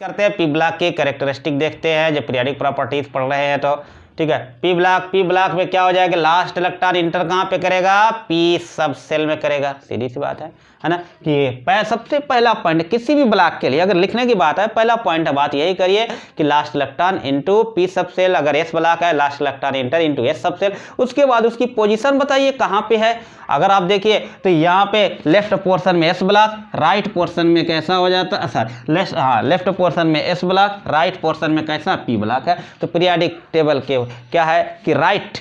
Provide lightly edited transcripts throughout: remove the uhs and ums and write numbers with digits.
करते हैं P block के कैरेक्टरिस्टिक देखते हैं जब पीरियोडिक प्रॉपर्टीज पढ़ रहे हैं तो ठीक है। पी ब्लॉक में क्या हो जाएगा, लास्ट इलेक्ट्रॉन इंटर कहाँ पे करेगा, पी सब सेल में करेगा। सीधी सी बात है ना कि सबसे पहला पॉइंट किसी भी ब्लॉक के लिए अगर लिखने की बात है, पहला पॉइंट है बात यही करिए कि लास्ट इलेक्ट्रॉन इनटू पी सब सेल, अगर एस ब्लॉक है last electron inter into S सब सेल। उसके बाद उसकी पोजीशन बताइए कहाँ पे है। अगर आप देखिए तो यहाँ पे लेफ्ट पोर्शन में एस ब्लॉक, राइट पोर्शन में कैसा हो जाता है, सॉरी लेफ्ट पोर्शन में एस ब्लॉक, राइट पोर्शन में कैसा पी ब्लॉक है। तो पीरियोडिक टेबल के क्या है कि राइट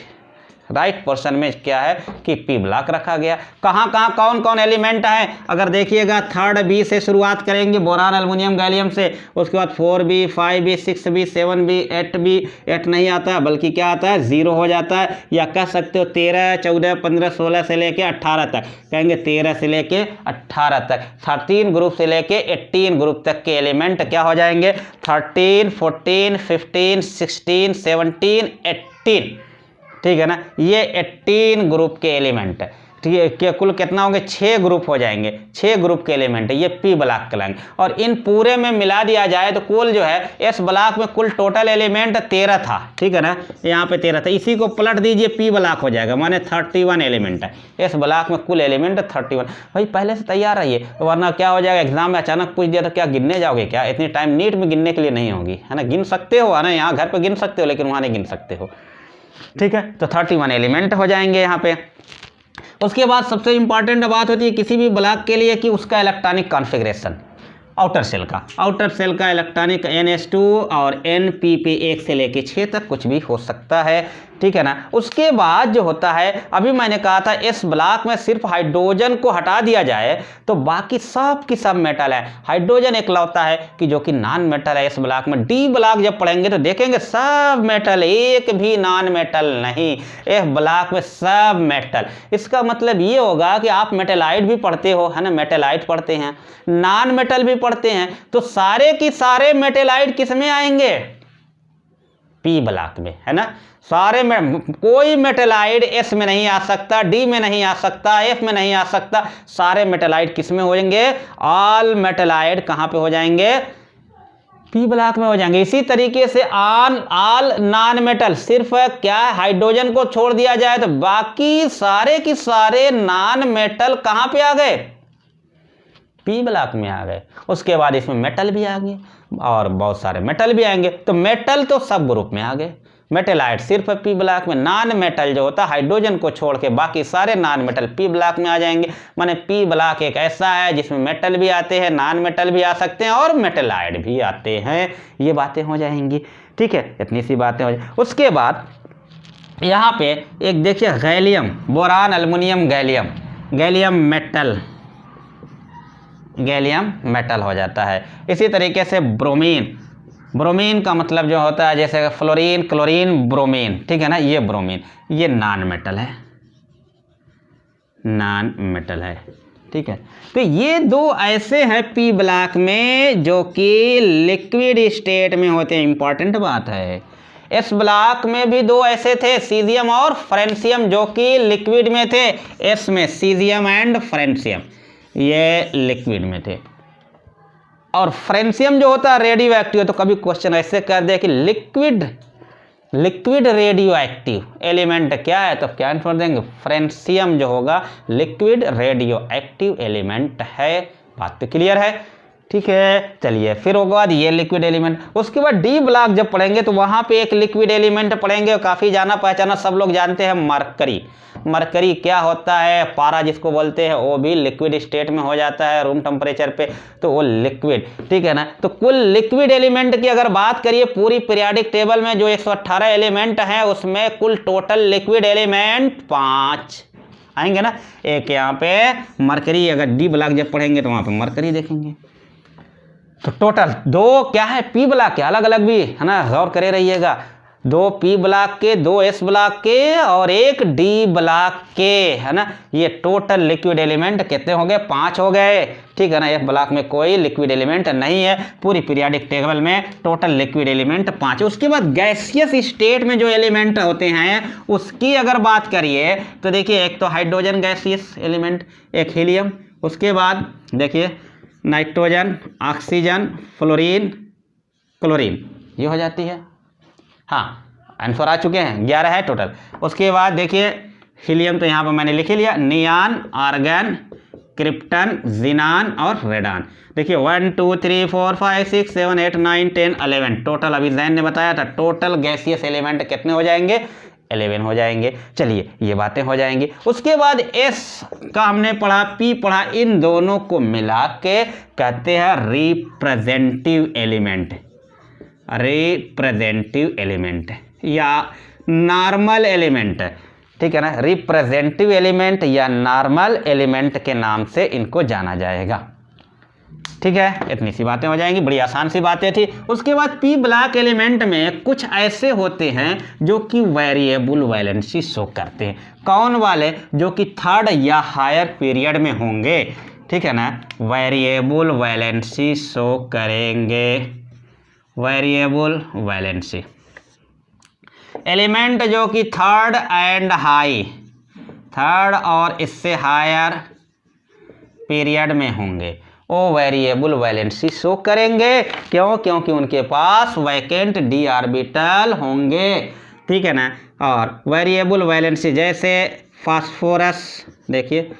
पोर्शन में क्या है कि पी ब्लॉक रखा गया। कहाँ कहाँ कौन कौन एलिमेंट है, अगर देखिएगा थर्ड बी से शुरुआत करेंगे, बोरान एल्युमिनियम गैलियम से, उसके बाद 4b 5b 6b 7b 8b, 8 नहीं आता बल्कि क्या आता है 0 हो जाता है, या कह सकते हो 13 14 15 16 से लेके 18 तक, कहेंगे 13 से लेके 18 तक, 13 ग्रुप से लेके 18 ग्रुप तक के एलिमेंट क्या हो जाएंगे 13 14 15 16 17 18, ठीक है ना। ये 18 ग्रुप के एलिमेंट है, ठीक है। कि कुल कितना होंगे 6 ग्रुप हो जाएंगे, 6 ग्रुप के एलिमेंट है ये पी ब्लॉक कहलाएंगे। और इन पूरे में मिला दिया जाए तो कुल जो है एस ब्लॉक में कुल टोटल एलिमेंट 13 था, ठीक है ना, यहाँ पे 13 था। इसी को पलट दीजिए पी ब्लॉक हो जाएगा, माने 31 एलिमेंट है एस ब्लॉक में, कुल एलिमेंट 31। भाई पहले से तैयार रहिए वरना क्या हो जाएगा एग्जाम में अचानक पूछ दिया तो क्या गिनने जाओगे क्या, इतनी टाइम नीट में गिनने के लिए नहीं होगी, है ना। गिन सकते हो, है ना, यहाँ घर पर गिन सकते हो लेकिन वहाँ नहीं गिन सकते हो, ठीक है। तो 31 एलिमेंट हो जाएंगे यहाँ पे। उसके बाद सबसे इंपॉर्टेंट बात होती है किसी भी ब्लॉक के लिए कि उसका इलेक्ट्रॉनिक कॉन्फ़िगरेशन, आउटर सेल का इलेक्ट्रॉनिक NH2 और NPP 1 से लेके 6 तक कुछ भी हो सकता है, ठीक है ना। उसके बाद जो होता है अभी मैंने कहा था इस ब्लॉक में सिर्फ हाइड्रोजन को हटा दिया जाए तो बाकी सब की सब मेटल है। हाइड्रोजन एकलौता है कि जो कि नॉन मेटल है इस ब्लॉक में। डी ब्लॉक जब पढ़ेंगे तो देखेंगे सब मेटल, एक भी नॉन मेटल नहीं, इस ब्लॉक में सब मेटल। इसका मतलब ये होगा कि आप मेटेलाइट भी पढ़ते हो, है ना, मेटेलाइट पढ़ते हैं, नॉन मेटल भी पढ़ते हैं, तो सारे की सारे मेटेलाइट किस में आएंगे, पी ब्लॉक में, है ना। सारे में कोई मेटेलाइट एस में नहीं आ सकता, डी में नहीं आ सकता, एफ में नहीं आ सकता, सारे मेटेलाइट किस में हो जाएंगे, ऑल मेटेलाइट कहां पे हो जाएंगे, पी ब्लॉक में हो जाएंगे। इसी तरीके से ऑल नॉन मेटल, सिर्फ क्या हाइड्रोजन को छोड़ दिया जाए तो बाकी सारे की सारे नॉन मेटल कहां पे आ गए, पी ब्लॉक में आ गए। उसके बाद इसमें मेटल भी आ गए और बहुत सारे मेटल भी आएंगे, तो मेटल तो सब ग्रुप में आ गए, मेटेलाइट सिर्फ पी ब्लॉक में। नॉन मेटल जो होता है हाइड्रोजन को छोड़ के बाकी सारे नॉन मेटल पी ब्लॉक में आ जाएंगे। माने पी ब्लॉक एक ऐसा है जिसमें मेटल भी आते हैं, नॉन मेटल भी आ सकते हैं और मेटेलाइट भी आते हैं। ये बातें हो जाएंगी, ठीक है, इतनी सी बातें हो जाएंगी। उसके बाद यहाँ पे एक देखिए gallium, boron aluminium gallium metal हो जाता है। इसी तरीके से ब्रोमीन का मतलब जो होता है जैसे फ्लोरीन क्लोरीन ब्रोमीन, ठीक है ना, ये ब्रोमीन ये नॉन मेटल है, ठीक है। तो ये दो ऐसे हैं पी ब्लॉक में जो कि लिक्विड स्टेट में होते हैं। इंपॉर्टेंट बात है, इस ब्लॉक में भी दो ऐसे थे, सीजियम और फ्रेंसियम, जो कि लिक्विड में थे। एस में सीजियम एंड फ्रेंसियम ये लिक्विड में थे, और फ्रेंसियम जो होता है रेडियो एक्टिव। तो कभी क्वेश्चन ऐसे कर दे कि लिक्विड रेडियो एक्टिव एलिमेंट क्या है, तो क्या आंसर देंगे, फ्रेंसियम जो होगा लिक्विड रेडियो एक्टिव एलिमेंट है। बात तो क्लियर है, ठीक है। चलिए फिर उसके बाद ये लिक्विड एलिमेंट। उसके बाद डी ब्लॉक जब पढ़ेंगे तो वहां पे एक लिक्विड एलिमेंट पढ़ेंगे, काफी जाना पहचाना सब लोग जानते हैं, मरकरी क्या होता है, पारा जिसको बोलते हैं, वो भी लिक्विड स्टेट में हो जाता है रूम टेम्परेचर पे, तो वो लिक्विड, ठीक है ना। तो कुल लिक्विड एलिमेंट की अगर बात करिए पूरी पीरियोडिक टेबल में जो 118 एलिमेंट हैं उसमें कुल टोटल लिक्विड एलिमेंट 5 आएंगे ना। एक यहाँ पे मरकरी, अगर डी ब्लॉक जब पढ़ेंगे तो वहां पे मरकरी देखेंगे। तो टोटल 2 क्या है पी ब्लॉक के, अलग अलग भी, है ना, गौर करे रहिएगा। 2 पी ब्लॉक के, 2 एस ब्लॉक के और 1 डी ब्लॉक के, है ना। ये टोटल लिक्विड एलिमेंट कितने हो गए, 5 हो गए, ठीक है ना। एफ ब्लॉक में कोई लिक्विड एलिमेंट नहीं है, पूरी पीरियोडिक टेबल में टोटल लिक्विड एलिमेंट 5। उसके बाद गैसियस स्टेट में जो एलिमेंट होते हैं उसकी अगर बात करिए तो देखिए एक तो हाइड्रोजन गैसियस एलिमेंट, एक हीलियम, उसके बाद देखिए नाइट्रोजन, ऑक्सीजन, फ्लोरीन, क्लोरीन, ये हो जाती है। हाँ, आंसर आ चुके हैं, 11 है टोटल। उसके बाद देखिए हीलियम तो यहाँ पर मैंने लिख लिया, नियान, आर्गन, क्रिप्टन, जिनान और रेडान। देखिए 1 2 3 4 5 6 7 8 9 10 11 टोटल, अभी जैन ने बताया था टोटल गैसियस एलिमेंट कितने हो जाएंगे, 11 हो जाएंगे। चलिए ये बातें हो जाएंगी। उसके बाद एस का हमने पढ़ा, पी पढ़ा, इन दोनों को मिला के कहते हैं रिप्रेजेंटिव एलिमेंट, रिप्रेजेंटिव एलिमेंट या नॉर्मल एलिमेंट, ठीक है ना। रिप्रेजेंटिव एलिमेंट या नॉर्मल एलिमेंट के नाम से इनको जाना जाएगा, ठीक है। इतनी सी बातें हो जाएंगी, बड़ी आसान सी बातें थी। उसके बाद पी ब्लॉक एलिमेंट में कुछ ऐसे होते हैं जो कि वेरिएबल वैलेंसी शो करते हैं। कौन वाले? जो कि थर्ड या हायर पीरियड में होंगे, ठीक है ना, वेरिएबल वैलेंसी शो करेंगे, वेरिएबल वैलेंसी एलिमेंट जो कि थर्ड एंड हाई, थर्ड और इससे हायर पीरियड में होंगे, वो वेरिएबल वैलेंसी शो करेंगे। क्यों? क्योंकि उनके पास वैकेंट डी ऑर्बिटल होंगे, ठीक है ना। और वेरिएबल वैलेंसी जैसे फास्फोरस, देखिए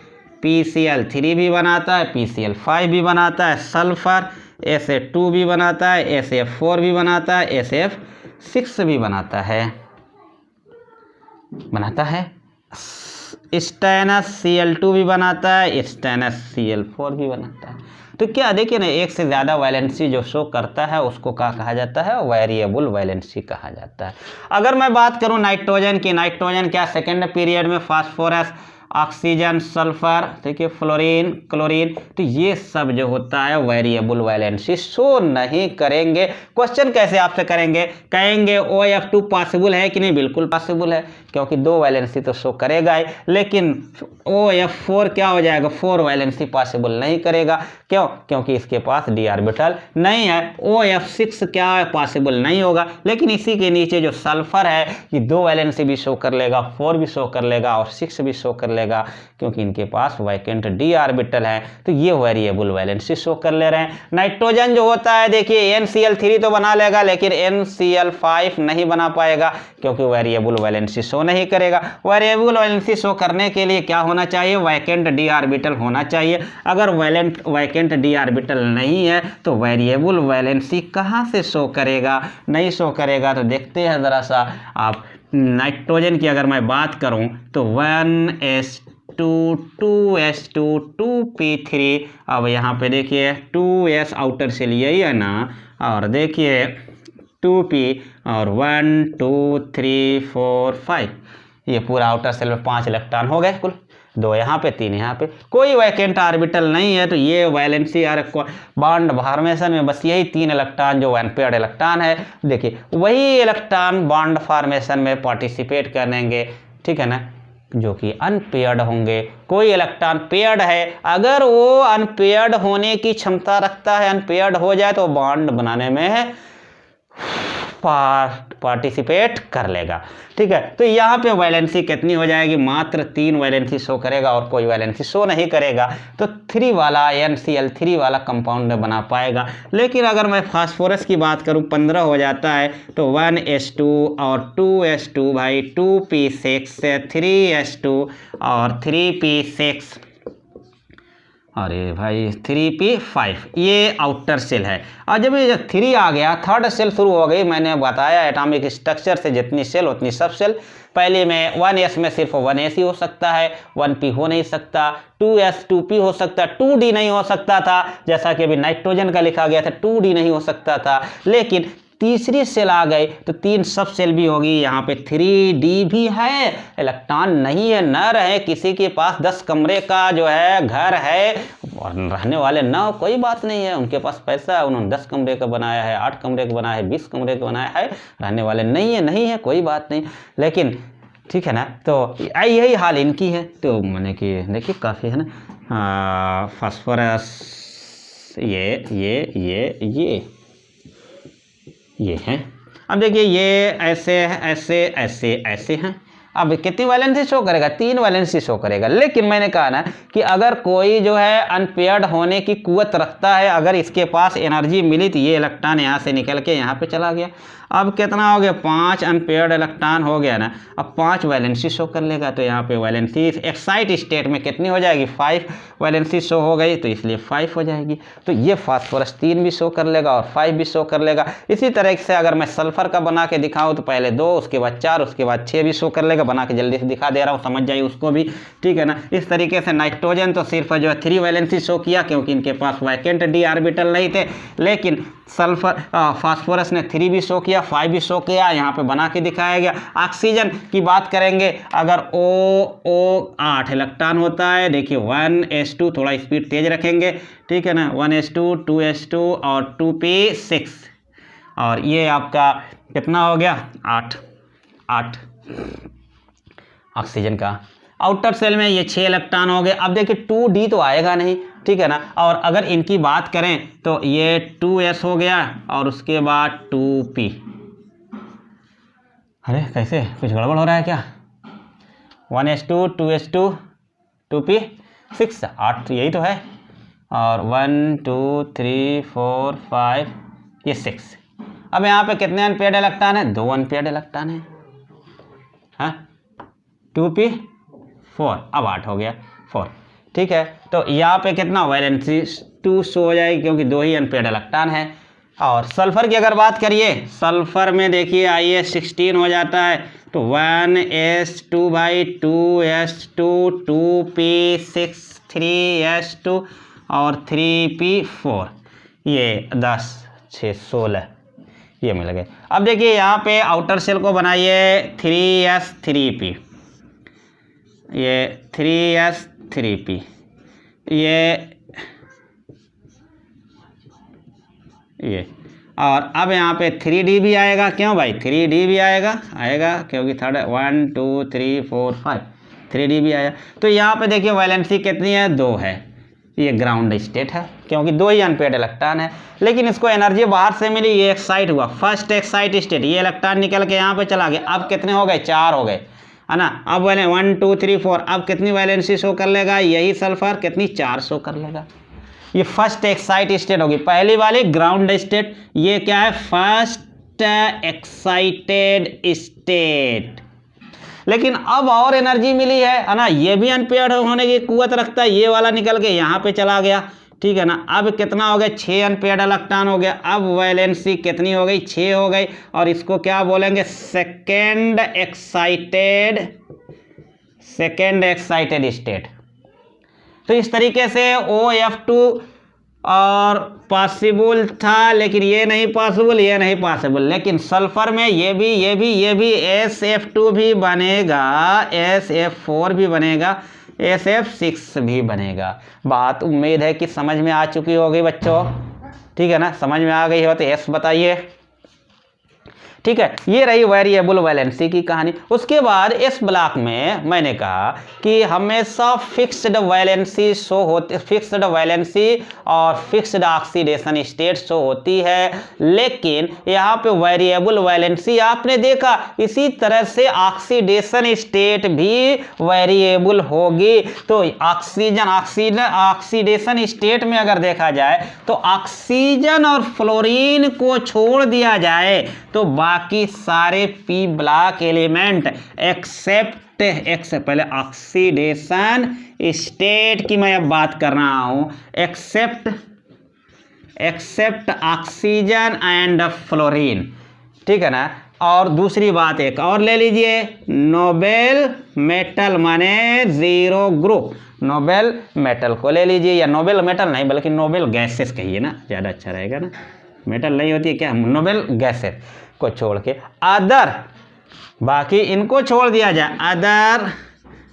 PCl3 भी बनाता है, PCl5 भी बनाता है, सल्फर SA2 भी बनाता है, SF4 भी बनाता है, SF6 भी बनाता है, स्टेनस Cl2 भी बनाता है, स्टेनस Cl4 भी बनाता है। तो क्या देखिए ना, एक से ज़्यादा वैलेंसी जो शो करता है उसको क्या कहा जाता है? वेरिएबल वैलेंसी कहा जाता है। अगर मैं बात करूं नाइट्रोजन की, नाइट्रोजन क्या सेकेंड पीरियड में फास्फोरस, ऑक्सीजन, सल्फर, देखिए फ्लोरीन, क्लोरीन, तो ये सब जो होता है वेरिएबल वैलेंसी शो नहीं करेंगे। क्वेश्चन कैसे आपसे करेंगे? कहेंगे OF2 पॉसिबल है कि नहीं? बिल्कुल पॉसिबल है, क्योंकि 2 वैलेंसी तो शो करेगा ही, लेकिन OF4 क्या हो जाएगा? 4 वैलेंसी पॉसिबल नहीं करेगा। क्यों? क्योंकि इसके पास डी ऑर्बिटल नहीं है। OF6 क्या पॉसिबल नहीं होगा, लेकिन इसी के नीचे जो सल्फर है ये 2 वैलेंसी भी शो कर लेगा, 4 भी शो कर लेगा और 6 भी शो कर लेगा, क्योंकि इनके पास वैकेंट डी ऑर्बिटल है। तो ये वेरिएबल वैलेंसी शो कर ले रहे हैं। नाइट्रोजन जो होता है देखिए NCl3 तो बना लेगा, लेकिन NCl5 नहीं बना पाएगा, क्योंकि वेरिएबल वैलेंसी शो नहीं करेगा। वेरिएबल वैलेंसी शो करने के लिए क्या होना चाहिए? वैकेंट डी ऑर्बिटल होना चाहिए। अगर वैकेंट डी ऑर्बिटल नहीं है तो वेरिएबल वैलेंसी कहाँ से शो करेगा? नहीं शो करेगा। तो देखते हैं ज़रा सा आप, नाइट्रोजन की अगर मैं बात करूं तो 1s2 2s2 2p3, अब यहाँ पे देखिए 2s आउटर सेल यही है ना, और देखिए 2p और 1 2 3 4 5, ये पूरा आउटर सेल में 5 इलेक्ट्रॉन हो गए कुल, 2 यहाँ पे 3 यहाँ पे, कोई वैकेंट ऑर्बिटल नहीं है। तो ये वैलेंसी और बॉन्ड फॉर्मेशन में बस यही 3 इलेक्ट्रॉन जो अनपेयर्ड इलेक्ट्रॉन है, देखिए वही इलेक्ट्रॉन बॉन्ड फॉर्मेशन में पार्टिसिपेट करेंगे, ठीक है ना, जो कि अनपेयर्ड होंगे। कोई इलेक्ट्रॉन पेयर्ड है, अगर वो अनपेयर्ड होने की क्षमता रखता है, अनपेयर्ड हो जाए तो बॉन्ड बनाने में पार्टिसिपेट कर लेगा, ठीक है। तो यहाँ पे वैलेंसी कितनी हो जाएगी? मात्र 3 वैलेंसी शो करेगा और कोई वैलेंसी शो नहीं करेगा। तो 3 वाला NCl3 वाला कंपाउंड बना पाएगा। लेकिन अगर मैं फास्फोरस की बात करूँ 15 हो जाता है, तो 1s2 और 2s2 भाई 2p6 3s2 और 3p6, अरे भाई 3p5, ये आउटर सेल है। और जब ये 3 आ गया, थर्ड सेल शुरू हो गई। मैंने बताया एटॉमिक स्ट्रक्चर से जितनी सेल उतनी सब सेल। पहले में 1s में सिर्फ 1s ही हो सकता है, 1p हो नहीं सकता, 2s 2p हो सकता, 2d नहीं हो सकता था, जैसा कि अभी नाइट्रोजन का लिखा गया था 2d नहीं हो सकता था। लेकिन तीसरी सेल आ गई तो 3 सब सेल भी होगी। यहाँ पे 3d भी है, इलेक्ट्रॉन नहीं है, न रहे, किसी के पास 10 कमरे का जो है घर है और रहने वाले ना, कोई बात नहीं है, उनके पास पैसा है, उन्होंने 10 कमरे का बनाया है, 8 कमरे का बनाया है, 20 कमरे का बनाया है, रहने वाले नहीं है, कोई बात नहीं। लेकिन ठीक है ना, तो यही हाल इनकी है। तो मैंने कि देखिए काफ़ी है ना, फास्फोरस ये हैं। अब देखिए ये ऐसे ऐसे ऐसे ऐसे हैं, अब कितनी वैलेंसी शो करेगा, 3 वैलेंसी शो करेगा। लेकिन मैंने कहा ना कि अगर कोई जो है अनपेयर्ड होने की कुवत रखता है, अगर इसके पास एनर्जी मिली तो ये इलेक्ट्रॉन यहाँ से निकल के यहाँ पे चला गया। अब कितना हो गया, 5 अनपेयर्ड इलेक्ट्रॉन हो गया ना। अब 5 वैलेंसी शो कर लेगा, तो यहाँ पे वैलेंसी एक्साइट स्टेट में कितनी हो जाएगी, 5 वैलेंसी शो हो गई, तो इसलिए 5 हो जाएगी। तो ये फास्फोरस 3 भी शो कर लेगा और 5 भी शो कर लेगा। इसी तरह से अगर मैं सल्फर का बना के दिखाऊँ तो पहले 2, उसके बाद 4, उसके बाद 6 भी शो कर लेगा। बना के जल्दी से दिखा दे रहा हूँ, समझ जाइए उसको भी, ठीक है ना। इस तरीके से नाइट्रोजन तो सिर्फ जो है 3 वैलेंसी शो किया, क्योंकि इनके पास वैकेंट डी ऑर्बिटल नहीं थे। लेकिन सल्फर फास्फोरस ने 3 भी शो किया, 5 भी शो किया, यहाँ पे बना के दिखाया गया। ऑक्सीजन की बात करेंगे, अगर O 8 इलेक्ट्रॉन होता है, देखिए 1s2, थोड़ा स्पीड तेज रखेंगे, ठीक है ना, 1s2, 2s2 और 2p6, और ये आपका कितना हो गया, 8 ऑक्सीजन का। आउटर सेल में ये 6 इलेक्ट्रॉन हो गए। अब देखिए 2d तो आएगा नहीं, ठीक है ना। और अगर इनकी बात करें तो ये 2s हो गया और उसके बाद 2p। अरे कैसे, कुछ गड़बड़ हो रहा है क्या, 1s2, 2s2, 2p6, 8 यही तो है, और 1 2 3 4 5 ये 6। अब यहाँ पे कितने अनपेयर्ड इलेक्ट्रॉन है, 2 अनपेयर्ड इलेक्ट्रॉन है, हाँ 2p4, अब 8 हो गया 4, ठीक है। तो यहाँ पे कितना वैलेंसी 2 शो हो जाएगी, क्योंकि 2 ही अनपेयर्ड इलेक्ट्रॉन है। और सल्फर की अगर बात करिए, सल्फर में देखिए आइए 16 हो जाता है, तो 1s2 भाई 2s2, 2p6, 3s2 और 3p4, ये 10 6 16 ये मिल गए। अब देखिए यहाँ पे आउटर सेल को बनाइए 3s3p, ये 3s3p, ये और अब यहाँ पे 3d भी आएगा, क्यों भाई 3d भी आएगा क्योंकि थर्ड 1 2 3 4 5 3d भी आया। तो यहाँ पे देखिए वैलेंसी कितनी है, 2 है, ये ग्राउंड स्टेट है, क्योंकि 2 ही अनपेयर्ड इलेक्ट्रॉन है। लेकिन इसको एनर्जी बाहर से मिली, ये एक्साइट हुआ, फर्स्ट एक्साइट स्टेट, ये इलेक्ट्रॉन निकल के यहाँ पे चला गया। अब कितने हो गए, 4 हो गए, है ना। अब वाले 1 2 3 4, अब कितनी वैलेंसी शो कर लेगा, यही सल्फर कितनी 4 शो कर लेगा। ये फर्स्ट एक्साइट स्टेट होगी, पहली वाली ग्राउंड स्टेट, ये क्या है, फर्स्ट एक्साइटेड स्टेट। लेकिन अब और एनर्जी मिली है ना, ये भी अनपेयर्ड होने की कुवत रखता है, ये वाला निकल के यहाँ पे चला गया, ठीक है ना। अब कितना हो गया, 6 अनपेयर्ड इलेक्ट्रॉन हो गया। अब वैलेंसी कितनी हो गई, 6 हो गई, और इसको क्या बोलेंगे, सेकेंड एक्साइटेड स्टेट। तो इस तरीके से OF2 और पॉसिबल था, लेकिन ये नहीं पॉसिबल, लेकिन सल्फर में ये भी SF2 भी बनेगा, SF4 भी बनेगा, SF6 भी बनेगा। बात उम्मीद है कि समझ में आ चुकी होगी बच्चों, ठीक है ना। समझ में आ गई हो तो यस बताइए, ठीक है। ये रही वेरिएबल वैलेंसी की कहानी। उसके बाद इस ब्लॉक में मैंने कहा कि हमेशा फिक्स्ड वैलेंसी शो होती, फिक्स्ड वैलेंसी और फिक्स्ड ऑक्सीडेशन स्टेट शो होती है, लेकिन यहाँ पे वेरिएबल वैलेंसी आपने देखा, इसी तरह से ऑक्सीडेशन स्टेट भी वेरिएबल होगी। तो ऑक्सीडेशन स्टेट में अगर देखा जाए तो ऑक्सीजन और फ्लोरीन को छोड़ दिया जाए तो बाकी सारे पी ब्लॉक एलिमेंट एक्सेप्ट पहले ऑक्सीडेशन स्टेट की मैं अब बात कर रहा हूं, एक्सेप्ट ऑक्सीजन एंड फ्लोरीन, ठीक है ना। और दूसरी बात एक और ले लीजिए, नोबेल मेटल माने 0 ग्रुप, नोबेल मेटल को ले लीजिए, या नोबेल मेटल नहीं बल्कि नोबेल गैसेस कहिए ना, ज़्यादा अच्छा रहेगा ना, मेटल नहीं होती है क्या, नोबेल गैसेस को छोड़ के अदर, बाकी इनको छोड़ दिया जाए, अदर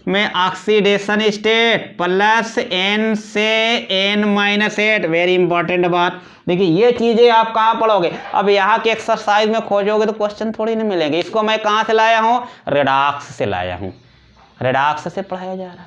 में ऑक्सीडेशन स्टेट प्लस n से n-8, वेरी इंपॉर्टेंट बात। देखिए ये चीज़ें आप कहाँ पढ़ोगे, अब यहाँ के एक्सरसाइज में खोजोगे तो क्वेश्चन थोड़ी नहीं मिलेंगे। इसको मैं कहाँ से लाया हूँ, रेडॉक्स से लाया हूँ, रेडॉक्स से पढ़ाया जा रहा है,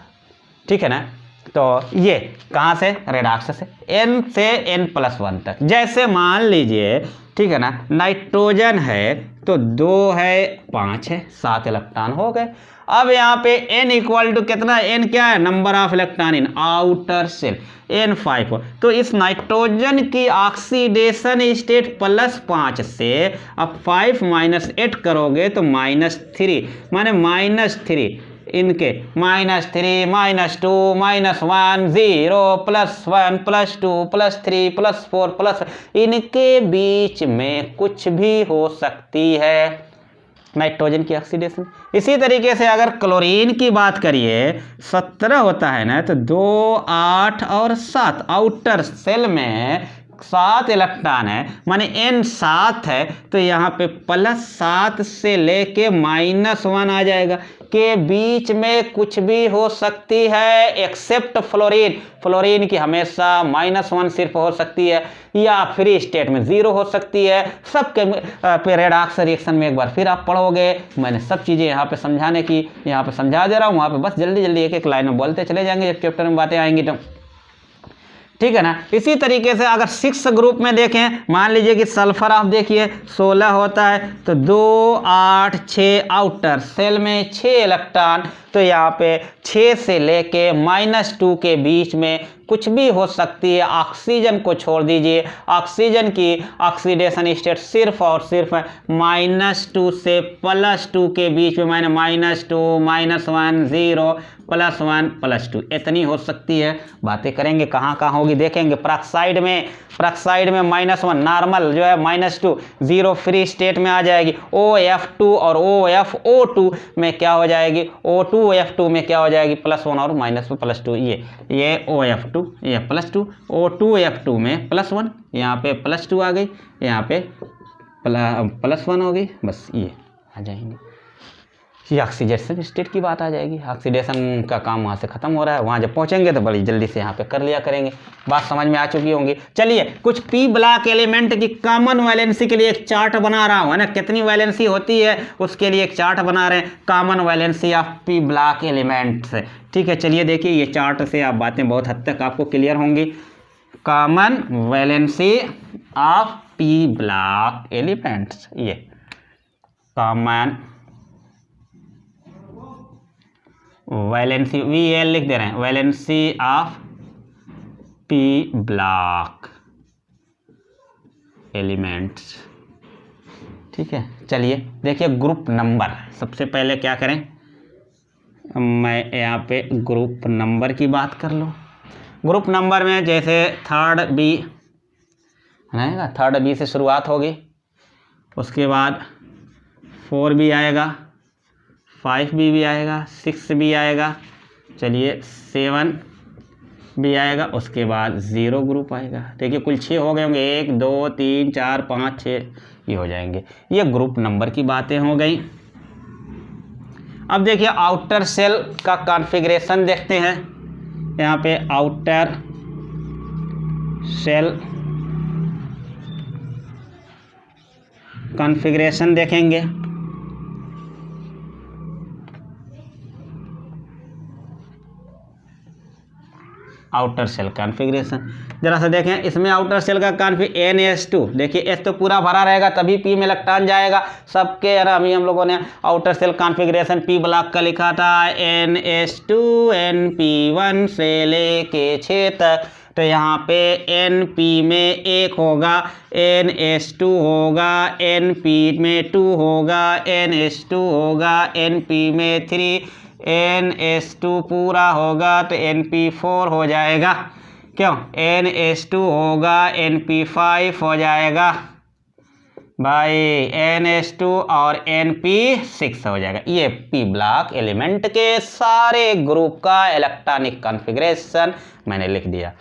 ठीक है ना। तो ये कहाँ से, रेडॉक्स से n से n+1 तक। जैसे मान लीजिए ठीक है ना। नाइट्रोजन है तो 2 है 5 है 7 इलेक्ट्रॉन हो गए। अब यहाँ पे n इक्वल टू कितना, n क्या है, number of electron in outer shell, n 5 हो। तो इस नाइट्रोजन की ऑक्सीडेशन स्टेट +5 से अब 5 - 8 करोगे तो -3, माने -3 इनके -3 -2 -1 0 +1 +2 +3 +4 इनके बीच में कुछ भी हो सकती है नाइट्रोजन की ऑक्सीडेशन। इसी तरीके से अगर क्लोरीन की बात करिए 17 होता है ना, तो 2 8 और 7 आउटर सेल में 7 इलेक्ट्रॉन है, माने n 7 है, तो यहाँ पे +7 से लेके -1 आ जाएगा। के बीच में कुछ भी हो सकती है एक्सेप्ट फ्लोरीन, फ्लोरीन की हमेशा -1 सिर्फ हो सकती है, या फ्री स्टेट में 0 हो सकती है। सबके पे रेडॉक्स रिएक्शन में एक बार फिर आप पढ़ोगे, मैंने सब चीज़ें यहाँ पे समझाने की यहाँ पे समझा दे रहा हूँ, वहाँ पे बस जल्दी जल्दी एक एक लाइन में बोलते चले जाएंगे जब चैप्टर में बातें आएंगी तो, ठीक है ना। इसी तरीके से अगर 6 ग्रुप में देखें, मान लीजिए कि सल्फर आप देखिए 16 होता है, तो 2 8 6 आउटर सेल में 6 इलेक्ट्रॉन, तो यहाँ पे 6 से लेके -2 के बीच में कुछ भी हो सकती है। ऑक्सीजन को छोड़ दीजिए, ऑक्सीजन की ऑक्सीडेशन स्टेट सिर्फ और सिर्फ -2 से +2 के बीच में, माने -2 -1 0 +1 +2 इतनी हो सकती है। बातें करेंगे कहाँ कहाँ होगी देखेंगे। पेरोक्साइड में -1 नॉर्मल जो है -2 0 फ्री स्टेट में आ जाएगी। OF2 और OFO2 में क्या हो जाएगी, O2F2 में क्या हो जाएगी, +1 और -2 ये OF2 ये +2, O2F2 में +1, यहाँ पे +2 आ गई, यहाँ पे +1 हो गई, बस ये आ जाएंगे। ये ऑक्सीडेशन स्टेट की बात आ जाएगी। ऑक्सीडेशन का काम वहाँ से ख़त्म हो रहा है, वहाँ जब पहुँचेंगे तो बड़ी जल्दी से यहाँ पे कर लिया करेंगे। बात समझ में आ चुकी होंगी। चलिए कुछ पी ब्लॉक एलिमेंट की कॉमन वैलेंसी के लिए एक चार्ट बना रहा हूँ, है ना, कितनी वैलेंसी होती है उसके लिए एक चार्ट बना रहे हैं, common valency of P block elements. ठीक है, चलिए देखिए ये चार्ट से आप बातें बहुत हद तक आपको क्लियर होंगी। Common valency of P block elements, ये कॉमन वैलेंसी VAL लिख दे रहे हैं, valency of P block elements. ठीक है, चलिए देखिए ग्रुप नंबर। सबसे पहले क्या करें, मैं यहाँ पे ग्रुप नंबर की बात कर लूँ। ग्रुप नंबर में जैसे 3rd B रहेगा, 3rd B से शुरुआत होगी, उसके बाद 4B आएगा, 5B भी आएगा, 6B आएगा, चलिए 7B आएगा, उसके बाद 0 ग्रुप आएगा। देखिए कुल 6 हो गए होंगे, 1 2 3 4 5 6 ये हो जाएंगे। ये ग्रुप नंबर की बातें हो गई। अब देखिए आउटर सेल का कॉन्फ़िगरेशन देखते हैं। यहाँ पे आउटर सेल कॉन्फ़िगरेशन देखेंगे। आउटर सेल कॉन्फ़िगरेशन जरा सा देखें, इसमें आउटर सेल का NH2 देखिए, S तो पूरा भरा रहेगा तभी P में इलेक्ट्रॉन जाएगा सबके, है ना। अभी हम लोगों ने outer shell configuration P block का लिखा था NH2 NP1 से लेके 6 तक, तो यहाँ पे NP में 1 होगा, NH2 होगा, NP में 2 होगा, NH2 होगा, NP में 3, NH2 पूरा होगा तो NP4 हो जाएगा, क्यों, NH2 होगा NP5 हो जाएगा भाई, NH2 और NP6 हो जाएगा। ये P ब्लॉक एलिमेंट के सारे ग्रुप का इलेक्ट्रॉनिक कॉन्फ़िगरेशन मैंने लिख दिया।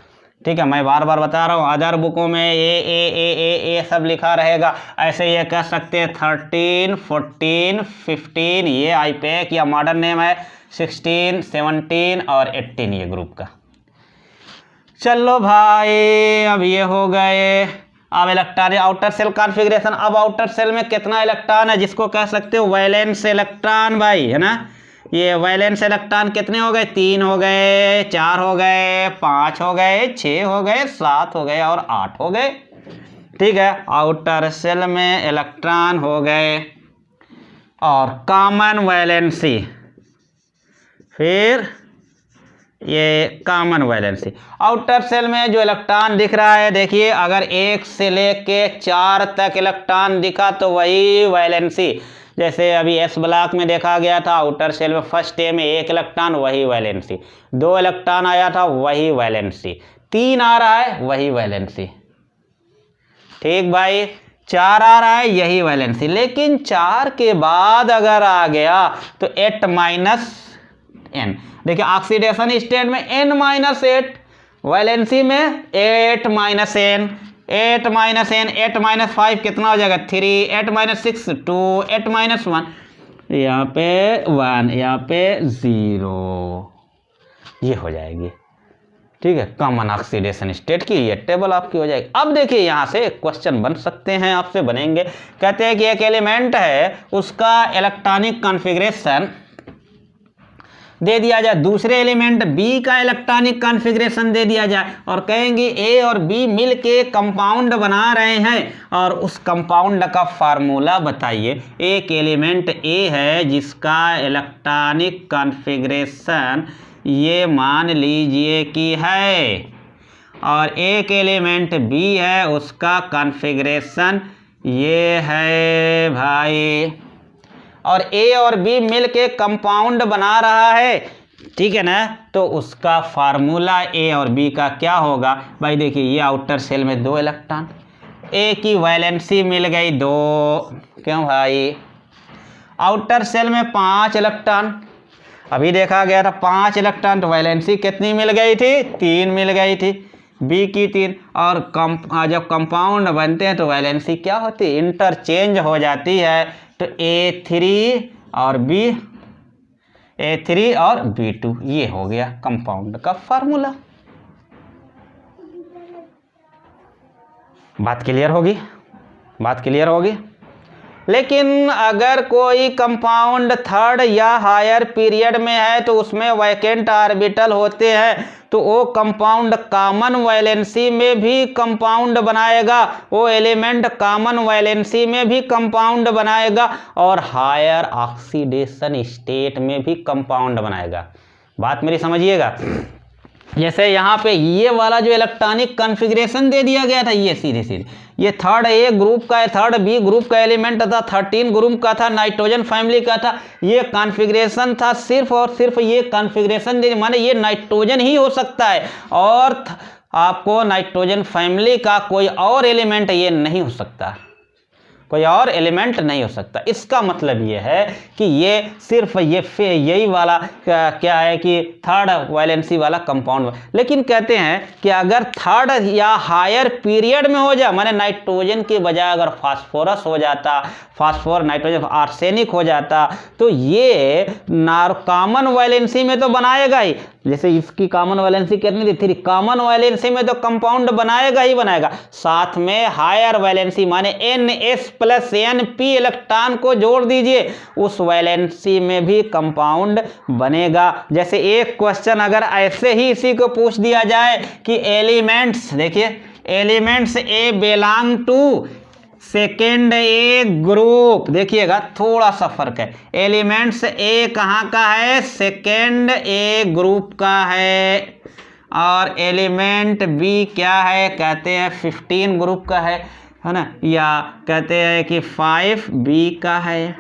ठीक है, मैं बार बार बता रहा हूँ, अदर बुकों में ए सब लिखा रहेगा। ऐसे ये कह सकते हैं 13 14 15 ये आईपैक या मॉडर्न नेम है, 16 17 और 18 ये ग्रुप का। चलो भाई अब ये हो गए। अब इलेक्ट्रॉन आउटर सेल कॉन्फ़िगरेशन। अब आउटर सेल में कितना इलेक्ट्रॉन है, जिसको कह सकते हो वैलेंस इलेक्ट्रॉन भाई, है ना। ये वैलेंस इलेक्ट्रॉन कितने हो गए, 3 हो गए, 4 हो गए, 5 हो गए, 6 हो गए, 7 हो गए और 8 हो गए। ठीक है, आउटर सेल में इलेक्ट्रॉन हो गए और कॉमन वैलेंसी, फिर ये कॉमन वैलेंसी। आउटर सेल में जो इलेक्ट्रॉन दिख रहा है, देखिए अगर 1 से लेके 4 तक इलेक्ट्रॉन दिखा तो वही वैलेंसी। जैसे अभी एस ब्लॉक में देखा गया था, आउटर सेल में फर्स्ट ए में 1 इलेक्ट्रॉन, वही वैलेंसी। 2 इलेक्ट्रॉन आया था, वही वैलेंसी। 3 आ रहा है, वही वैलेंसी। ठीक भाई, 4 आ रहा है, यही वैलेंसी। लेकिन 4 के बाद अगर आ गया तो 8 माइनस n, देखिए ऑक्सीडेशन स्टेट में n-8, वैलेंसी में 8 minus n, 8 minus n, 8 minus 5 कितना हो जाएगा 3, 8 माइनस 6 2, 8 माइनस 1, यहाँ पे 1, यहाँ पे 0, ये हो जाएगी। ठीक है, कॉमन ऑक्सीडेशन स्टेट की ये टेबल आपकी हो जाएगी। अब देखिए यहाँ से क्वेश्चन बन सकते हैं, आपसे बनेंगे। कहते हैं कि एक एलिमेंट है, उसका इलेक्ट्रॉनिक कॉन्फ़िगरेशन दे दिया जाए, दूसरे एलिमेंट बी का इलेक्ट्रॉनिक कॉन्फ़िगरेशन दे दिया जाए, और कहेंगे ए और बी मिलके कंपाउंड बना रहे हैं, और उस कंपाउंड का फार्मूला बताइए। एक एलिमेंट ए है जिसका इलेक्ट्रॉनिक कॉन्फ़िगरेशन ये मान लीजिए कि है, और एक एलिमेंट बी है, उसका कॉन्फ़िगरेशन ये है भाई, और ए और बी मिलके कंपाउंड बना रहा है। ठीक है ना, तो उसका फार्मूला ए और बी का क्या होगा भाई। देखिए ये आउटर सेल में 2 इलेक्ट्रॉन, ए की वैलेंसी मिल गई 2, क्यों भाई। आउटर सेल में 5 इलेक्ट्रॉन, अभी देखा गया था 5 इलेक्ट्रॉन, तो वैलेंसी कितनी मिल गई थी 3 मिल गई थी, बी की 3। और जब कंपाउंड बनते हैं तो वैलेंसी क्या होती है, इंटरचेंज हो जाती है। तो A3 और B2, ये हो गया कंपाउंड का फार्मूला। बात क्लियर होगी, बात क्लियर होगी। लेकिन अगर कोई कंपाउंड थर्ड या हायर पीरियड में है तो उसमें वैकेंट ऑर्बिटल होते हैं, तो वो कंपाउंड कॉमन वैलेंसी में भी कंपाउंड बनाएगा, वो एलिमेंट कॉमन वैलेंसी में भी कंपाउंड बनाएगा, और हायर ऑक्सीडेशन स्टेट में भी कंपाउंड बनाएगा। बात मेरी समझिएगा। जैसे यहाँ पे ये वाला जो इलेक्ट्रॉनिक कॉन्फ़िगरेशन दे दिया गया था, ये सीधे सीधे ये थर्ड ए ग्रुप का है, थर्ड बी ग्रुप का एलिमेंट था, 13 ग्रुप का था, नाइट्रोजन फैमिली का था, ये कॉन्फ़िगरेशन था। सिर्फ और सिर्फ ये कॉन्फ़िगरेशन दे, माने ये नाइट्रोजन ही हो सकता है, और आपको नाइट्रोजन फैमिली का कोई और एलिमेंट ये नहीं हो सकता, कोई और एलिमेंट नहीं हो सकता। इसका मतलब ये है कि ये सिर्फ यही वाला क्या है कि थर्ड वैलेंसी वाला कंपाउंड। लेकिन कहते हैं कि अगर थर्ड या हायर पीरियड में हो जाए, माने नाइट्रोजन के बजाय अगर फास्फोरस हो जाता, फास्फोर नाइट्रोजन आर्सेनिक हो जाता, तो ये कॉमन वैलेंसी में तो बनाएगा ही। जैसे इसकी कॉमन वैलेंसी कितनी थी 3, कॉमन वैलेंसी में तो कंपाउंड बनाएगा ही बनाएगा। साथ में हायर वैलेंसी माने NS प्लस NP इलेक्ट्रॉन को जोड़ दीजिए, उस वैलेंसी में भी कंपाउंड बनेगा। जैसे एक क्वेश्चन अगर ऐसे ही इसी को पूछ दिया जाए कि एलिमेंट्स, देखिए elements A belong to second A group, देखिएगा थोड़ा सा फर्क है। एलिमेंट्स ए कहाँ का है, सेकेंड ए ग्रुप का है, और एलिमेंट बी क्या है, कहते हैं 15 ग्रुप का है ना, या कहते हैं कि 5B का है।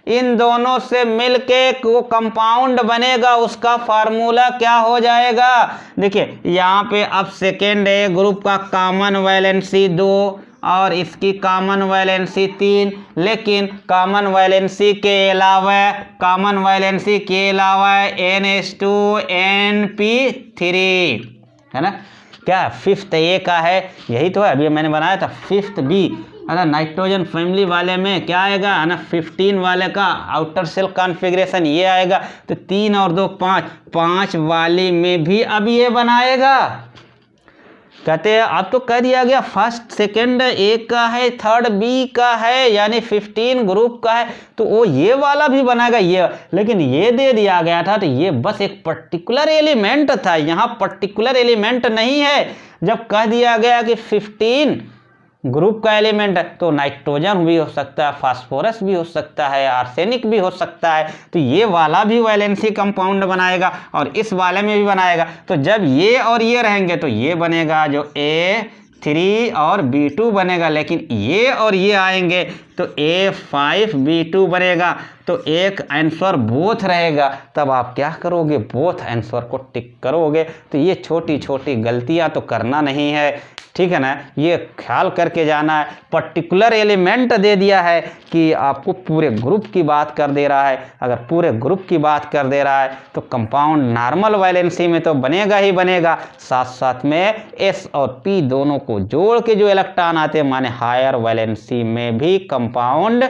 इन दोनों से मिलके वो कंपाउंड बनेगा, उसका फार्मूला क्या हो जाएगा। देखिए यहाँ पे अब सेकेंड ए ग्रुप का कॉमन वैलेंसी 2 और इसकी कॉमन वैलेंसी 3, लेकिन कॉमन वैलेंसी के अलावा NH2NP3 है ना, क्या फिफ्थ ए का है, यही तो है, अभी मैंने बनाया था फिफ्थ बी है ना। नाइट्रोजन फैमिली वाले में क्या आएगा है ना, 15 वाले का आउटर सेल कॉन्फ़िगरेशन ये आएगा, तो 3 और 2 5 वाली में भी अब ये बनाएगा। कहते हैं अब तो कह दिया गया फर्स्ट सेकंड ए का है, थर्ड बी का है, यानी 15 ग्रुप का है, तो वो ये वाला भी बनाएगा ये। लेकिन ये दे दिया गया था तो ये बस एक पर्टिकुलर एलिमेंट था, यहाँ पर्टिकुलर एलिमेंट नहीं है। जब कह दिया गया कि 15 ग्रुप का एलिमेंट है तो नाइट्रोजन भी हो सकता है, फास्फोरस भी हो सकता है, आर्सेनिक भी हो सकता है। तो ये वाला भी वैलेंसी कंपाउंड बनाएगा और इस वाले में भी बनाएगा। तो जब ये और ये रहेंगे तो ये बनेगा जो A3 और B2 बनेगा, लेकिन ये और ये आएंगे तो A5B2 बनेगा। तो एक आंसर बोथ रहेगा, तब आप क्या करोगे, बोथ आंसर को टिक करोगे। तो ये छोटी छोटी गलतियां तो करना नहीं है, ठीक है ना, ये ख्याल करके जाना है। पर्टिकुलर एलिमेंट दे दिया है कि आपको पूरे ग्रुप की बात कर दे रहा है। अगर पूरे ग्रुप की बात कर दे रहा है तो कंपाउंड नॉर्मल वैलेंसी में तो बनेगा ही बनेगा, साथ साथ में S और P दोनों को जोड़ के जो इलेक्ट्रॉन आते हैं माने हायर वैलेंसी में भी कंपाउंड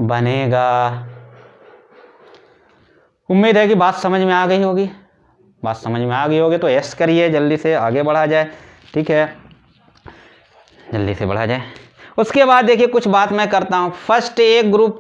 बनेगा। उम्मीद है कि बात समझ में आ गई होगी। बात समझ में आ गई होगी तो यस करिए, जल्दी से आगे बढ़ा जाए, ठीक है, जल्दी से बढ़ा जाए। उसके बाद देखिए कुछ बात मैं करता हूँ। फर्स्ट एक ग्रुप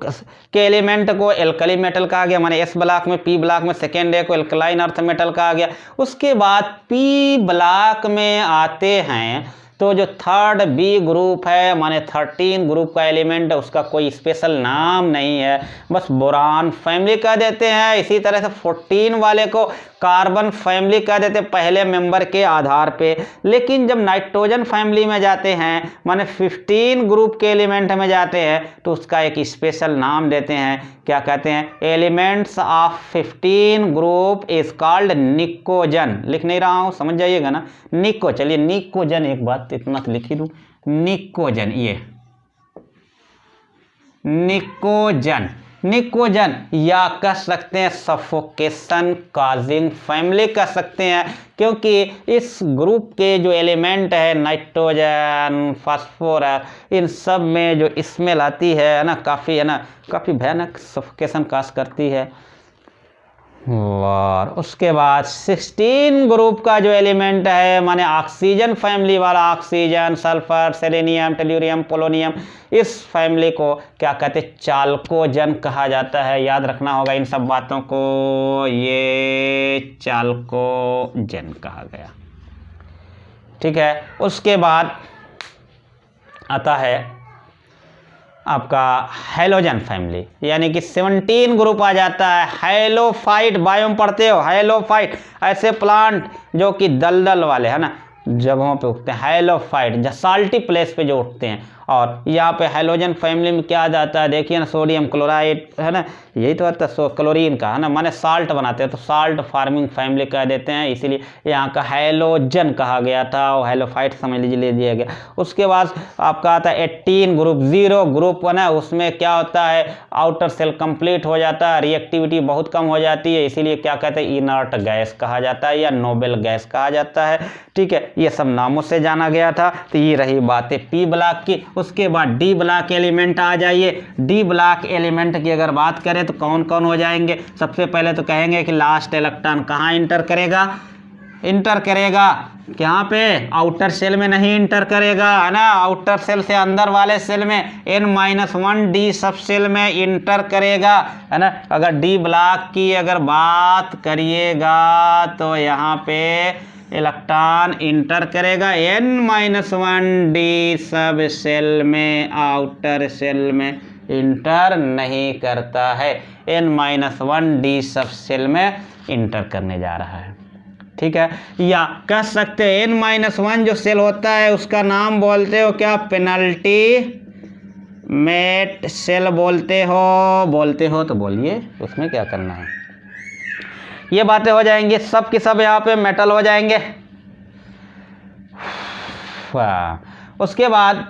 के एलिमेंट को एल्कली मेटल कहा गया, माने S ब्लॉक में, P ब्लॉक में। सेकेंड ए को एल्कलाइन अर्थ मेटल कहा गया। उसके बाद P ब्लॉक में आते हैं तो जो थर्ड B ग्रुप है माने 13 ग्रुप का एलिमेंट है, उसका कोई स्पेशल नाम नहीं है, बस बोरान फैमिली कह देते हैं। इसी तरह से 14 वाले को कार्बन फैमिली कह देते हैं पहले मेंबर के आधार पे। लेकिन जब नाइट्रोजन फैमिली में जाते हैं माने 15 ग्रुप के एलिमेंट में जाते हैं तो उसका एक स्पेशल नाम देते हैं। क्या कहते हैं, elements of 15 group is called निकोजन। लिख नहीं रहा हूँ, समझ जाइएगा ना, निको। चलिए निकोजन, एक बात इतना तो लिख ही दूँ, निकोजन, ये निकोजन, निकोजन, या कह सकते हैं सफोकेशन काजिंग फैमिली कह सकते हैं, क्योंकि इस ग्रुप के जो एलिमेंट है नाइट्रोजन, फास्फोरस, इन सब में जो स्मेल आती है ना, काफ़ी है ना, काफ़ी भयानक सफोकेशन काज करती है। और उसके बाद 16 ग्रुप का जो एलिमेंट है माने ऑक्सीजन फैमिली वाला, oxygen, sulphur, selenium, tellurium, polonium, इस फैमिली को क्या कहते हैं, चाल्कोजन कहा जाता है। याद रखना होगा इन सब बातों को, ये चाल्कोजन कहा गया, ठीक है। उसके बाद आता है आपका हैलोजन फैमिली, यानी कि 17 ग्रुप आ जाता है। हैलोफाइट बायोम पढ़ते हो, हैलोफाइट, ऐसे प्लांट जो कि दलदल वाले है ना जगहों पे उगते हैं, हैलोफाइट, साल्टी प्लेस पे जो उगते हैं। और यहाँ पे हैलोजन फैमिली में क्या आ जाता है, देखिए ना, सोडियम क्लोराइड है ना, यही तो आता है क्लोरीन का, है ना, माने साल्ट बनाते हैं तो साल्ट फार्मिंग फैमिली कह देते हैं, इसीलिए यहाँ का हैलोजन कहा गया था और हैलोफाइट समझ लीजिए ले दिया गया। उसके बाद आपका आता है 18 ग्रुप, 0 ग्रुप है ना, उसमें क्या होता है, आउटर सेल कंप्लीट हो जाता है, रिएक्टिविटी बहुत कम हो जाती है, इसीलिए क्या कहते हैं, इनर्ट गैस कहा जाता है या नोबेल गैस कहा जाता है, ठीक है। ये सब नामों से जाना गया था। तो ये रही बातें P ब्लॉक की। उसके बाद D ब्लॉक एलिमेंट आ जाइए। D ब्लॉक एलिमेंट की अगर बात करें तो कौन कौन हो जाएंगे, सबसे पहले तो कहेंगे कि लास्ट इलेक्ट्रॉन कहाँ इंटर करेगा, इंटर करेगा यहाँ पे आउटर सेल में नहीं इंटर करेगा, है ना, आउटर सेल से अंदर वाले सेल में N-1 D सब सेल में इंटर करेगा, है ना। अगर D ब्लॉक की अगर बात करिएगा तो यहाँ पे इलेक्ट्रॉन इंटर करेगा N-1 D सब सेल में, आउटर सेल में इंटर नहीं करता है, N-1 D सब सेल में इंटर करने जा रहा है, ठीक है। या कह सकते हैं N-1 जो सेल होता है उसका नाम बोलते हो क्या, पेनल्टी मेट सेल बोलते हो तो बोलिए, उसमें क्या करना है। ये बातें हो जाएंगी, सब के सब यहाँ पे मेटल हो जाएंगे। उसके बाद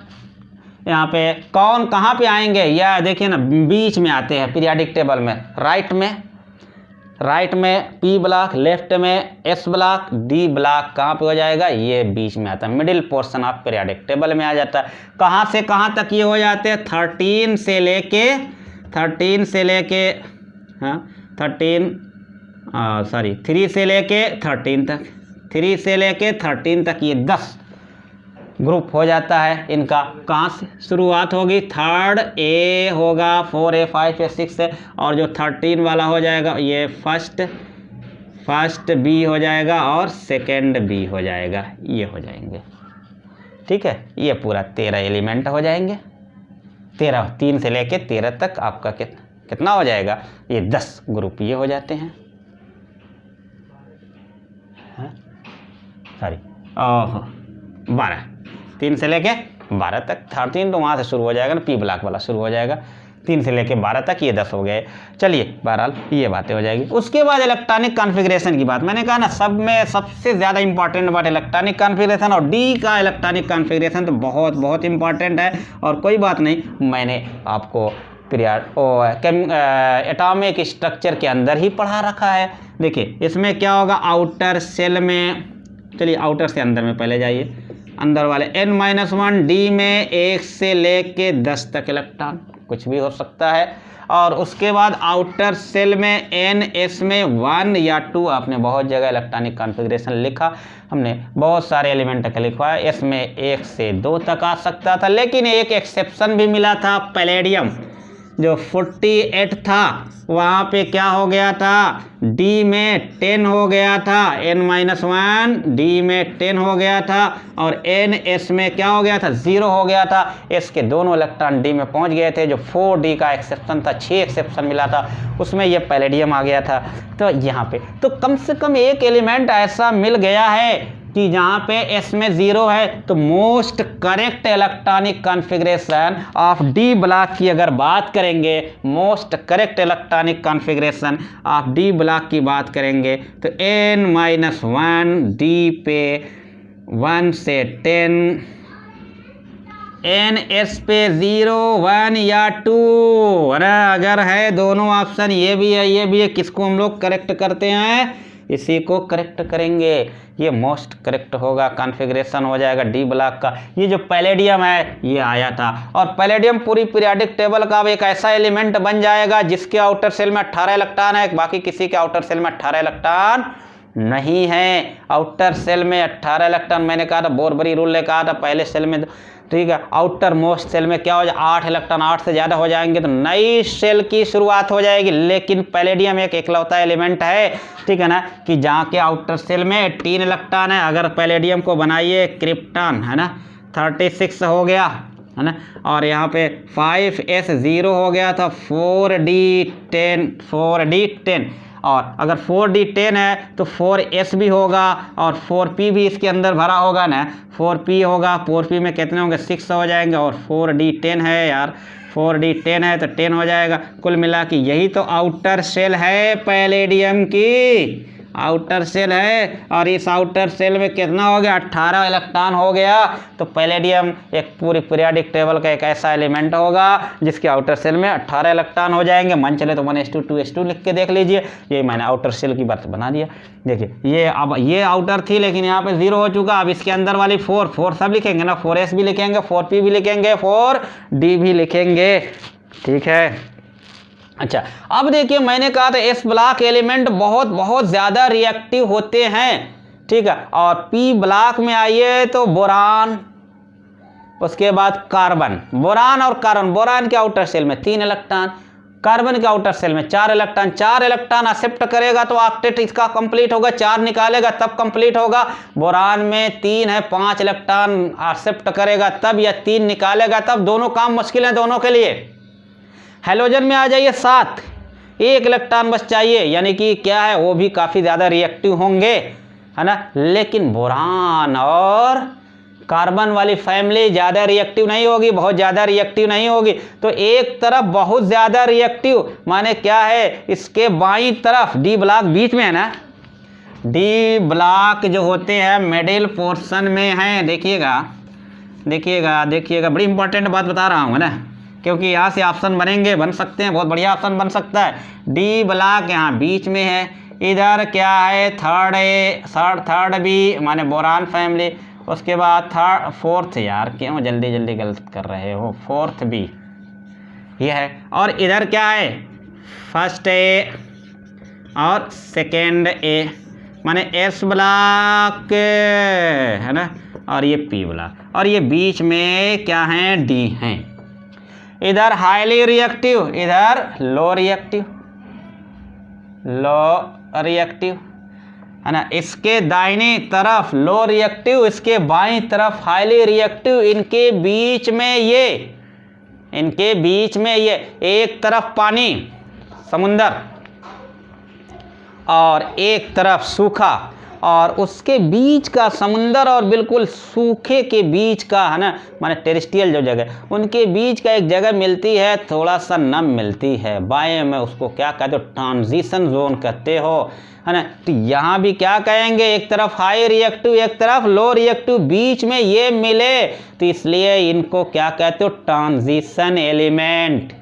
यहाँ पे कौन कहाँ पे आएंगे, या देखिए ना, बीच में आते हैं पीरियाडिक टेबल में, राइट में P ब्लॉक, लेफ्ट में S ब्लॉक, D ब्लॉक कहाँ पे हो जाएगा, ये बीच में आता है, middle portion of periodic table में आ जाता है। कहाँ से कहाँ तक ये हो जाते हैं, 3 से लेके 13 तक ये 10 ग्रुप हो जाता है इनका। कहाँ से शुरुआत होगी, थर्ड A होगा, 4A 5A 6A, और जो 13 वाला हो जाएगा ये फर्स्ट B हो जाएगा और सेकेंड B हो जाएगा, ये हो जाएंगे, ठीक है, ये पूरा 13 एलिमेंट हो जाएंगे। 13, 3 से लेके 13 तक आपका कितना हो जाएगा, ये 10 ग्रुप ये हो जाते हैं। सॉरी, 12, 3 से लेके 12 तक, 13 तो वहाँ से शुरू हो जाएगा ना, पी ब्लॉक वाला शुरू हो जाएगा। 3 से लेके 12 तक ये 10 हो गए। चलिए बहरहाल ये बातें हो जाएगी। उसके बाद इलेक्ट्रॉनिक कॉन्फ़िगरेशन की बात, मैंने कहा ना सब में सबसे ज़्यादा इंपॉर्टेंट बात इलेक्ट्रॉनिक कॉन्फ़िगरेशन, और डी का इलेक्ट्रॉनिक कॉन्फ़िगरेशन तो बहुत बहुत इंपॉर्टेंट है। और कोई बात नहीं, मैंने आपको एटॉमिक स्ट्रक्चर के अंदर ही पढ़ा रखा है। देखिए इसमें क्या होगा, आउटर सेल में, चलिए आउटर से अंदर में पहले जाइए, अंदर वाले n-1 डी में 1 से लेके 10 तक इलेक्ट्रॉन, कुछ भी हो सकता है। और उसके बाद आउटर सेल में n-s में 1 या 2, आपने बहुत जगह इलेक्ट्रॉनिक कॉन्फ़िगरेशन लिखा, हमने बहुत सारे एलिमेंट का लिखा है। s में 1 से 2 तक आ सकता था, लेकिन एक एक्सेप्शन भी मिला था, पैलेडियम जो 48 था, वहाँ पे क्या हो गया था, डी में 10 हो गया था, n-1 डी में 10 हो गया था, और n-s में क्या हो गया था, 0 हो गया था। s के दोनों इलेक्ट्रॉन डी में पहुँच गए थे। जो 4d का एक्सेप्शन था, 6 एक्सेप्शन मिला था, उसमें ये पैलेडियम आ गया था। तो यहाँ पे तो कम से कम एक एलिमेंट ऐसा मिल गया है कि जहाँ पे s में 0 है। तो most correct electronic configuration of D block की अगर बात करेंगे, most correct electronic configuration of D block की बात करेंगे तो n-1 डी पे 1 से 10, n-s पे 0, 1 या 2, अरे अगर है दोनों ऑप्शन, ये भी है ये भी है, किसको हम लोग करेक्ट करते हैं, इसी को करेक्ट करेंगे। ये मोस्ट करेक्ट होगा, कॉन्फ़िगरेशन हो जाएगा डी ब्लॉक का। ये जो पैलेडियम है ये आया था, और पैलेडियम पूरी पीरियोडिक टेबल का एक ऐसा एलिमेंट बन जाएगा जिसके आउटर सेल में 18 इलेक्ट्रॉन है, बाकी किसी के आउटर सेल में 18 इलेक्ट्रॉन नहीं है। आउटर सेल में 18 इलेक्ट्रॉन, मैंने कहा था बोरबरी रूल ने कहा था पहले सेल में, ठीक है। आउटर मोस्ट सेल में क्या हो जाए, 8 इलेक्ट्रॉन, 8 से ज़्यादा हो जाएंगे तो नई सेल की शुरुआत हो जाएगी। लेकिन पैलेडियम एक इकलौता एलिमेंट है, ठीक है ना, कि जहाँ के आउटर सेल में 3 इलेक्ट्रॉन है। अगर पैलेडियम को बनाइए क्रिप्टॉन, है ना, 36 हो गया, है ना, और यहाँ पे 5s 0 हो गया था, 4d10, और अगर 4d10 है तो 4s भी होगा, और 4p भी इसके अंदर भरा होगा ना, 4p होगा, 4p में कितने होंगे, 6 हो जाएंगे, और 4d10 है यार, 4d10 है तो 10 हो जाएगा। कुल मिला के यही तो आउटर सेल है पैलेडियम की, आउटर सेल है। और इस आउटर सेल में कितना हो गया, 18 इलेक्ट्रॉन हो गया। तो पैलेडियम एक पूरी पीरियोडिक टेबल का एक ऐसा एलिमेंट होगा जिसके आउटर सेल में 18 इलेक्ट्रॉन हो जाएंगे। मन चले तो 1s2 2s2 लिख के देख लीजिए। ये मैंने आउटर सेल की बात बना दिया। देखिए ये अब ये आउटर थी, लेकिन यहाँ पे 0 हो चुका। अब इसके अंदर वाली 4 सब लिखेंगे ना, 4s भी लिखेंगे, 4p भी लिखेंगे, 4d भी लिखेंगे, ठीक है। अच्छा, अब देखिए मैंने कहा था एस ब्लॉक एलिमेंट बहुत बहुत ज़्यादा रिएक्टिव होते हैं, ठीक है। और पी ब्लॉक में आइए तो बोरान, उसके बाद कार्बन, बोरान और कार्बन, बोरान के आउटर सेल में 3 इलेक्ट्रॉन, कार्बन के आउटर सेल में 4 इलेक्ट्रॉन। 4 इलेक्ट्रॉन एक्सेप्ट करेगा तो ऑक्टेट इसका कंप्लीट होगा, 4 निकालेगा तब कंप्लीट होगा। बोरान में 3 है, 5 इलेक्ट्रॉन एक्सेप्ट करेगा तब, या 3 निकालेगा तब। दोनों काम मुश्किल है दोनों के लिए। हेलोजन में आ जाइए 7, 1 इलेक्ट्रॉन बस चाहिए, यानी कि क्या है, वो भी काफ़ी ज़्यादा रिएक्टिव होंगे, है ना। लेकिन बोरान और कार्बन वाली फैमिली ज़्यादा रिएक्टिव नहीं होगी, बहुत ज़्यादा रिएक्टिव नहीं होगी। तो एक तरफ बहुत ज़्यादा रिएक्टिव माने क्या है, इसके बाईं तरफ डी ब्लॉक बीच में है ना, डी ब्लॉक जो होते हैं मिडिल पोर्शन में है। देखिएगा देखिएगा देखिएगा, बड़ी इंपॉर्टेंट बात बता रहा हूँ, है ना, क्योंकि यहाँ से ऑप्शन बनेंगे, बन सकते हैं, बहुत बढ़िया ऑप्शन बन सकता है। डी ब्लॉक यहाँ बीच में है, इधर क्या है, थर्ड बी माने बोरान फैमिली, उसके बाद फोर्थ, यार क्यों जल्दी जल्दी गलत कर रहे हो, फोर्थ बी ये है, और इधर क्या है, फर्स्ट ए और सेकेंड ए माने एस ब्लॉक, है ना, और ये पी ब्लॉक, और ये बीच में क्या है, डी हैं। इधर हाईली रिएक्टिव, इधर लो रिएक्टिव, है ना, इसके दाहिनी तरफ लो रिएक्टिव, इसके बाईं तरफ हाईली रिएक्टिव, इनके बीच में ये एक तरफ पानी समुंदर और एक तरफ सूखा, और उसके बीच का समुंदर और बिल्कुल सूखे के बीच का, है ना, माने टेरेस्ट्रियल जो जगह, उनके बीच का एक जगह मिलती है, थोड़ा सा नम मिलती है बाएं में, उसको क्या कहते हो, ट्रांजिशन जोन कहते हो, है ना। तो यहाँ भी क्या कहेंगे, एक तरफ हाई रिएक्टिव एक तरफ लो रिएक्टिव, बीच में ये मिले, तो इसलिए इनको क्या कहते हो, ट्रांजिशन एलिमेंट।